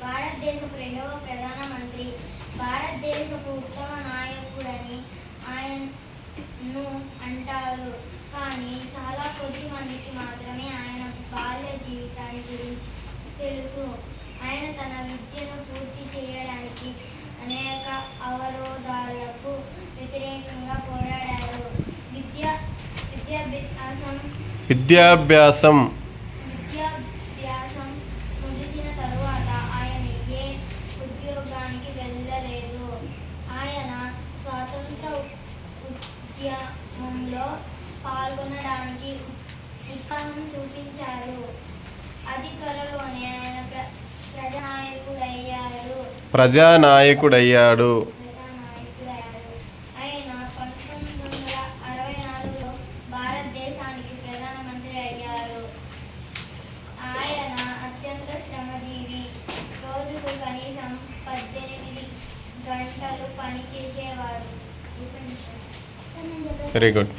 భారతదేశపు రెండవ ప్రధానమంత్రి, భారతదేశపు ఉత్తమ నాయకుడని ఆయన్ను అంటారు. కానీ చాలా కొద్ది మందికి మాత్రమే ఆయన బాల్య జీవితాన్ని గురించి తెలుసు. ఆయన తన విద్యను పూర్తి చేయడానికి అనేక అవరోధాలకు వ్యతిరేకంగా పోరాడారు. విద్యాభ్యాసం ముగిసిన తరువాత ఆయన ఏ ఉద్యోగానికి వెళ్ళలేదు. ఆయన స్వాతంత్ర ఉద్యమంలో పాల్గొనడానికి ఉత్సాహం చూపించారు. అతి త్వరలోనే ఆయన ప్రజానాయకుడయ్యాడు. ఆయన 1964లో భారతదేశానికి ప్రధానమంత్రి అయ్యారు. ఆయన అత్యంత శ్రమజీవి. రోజుకు కనీసం 18 గంటలు పని చేసేవారు. Very good.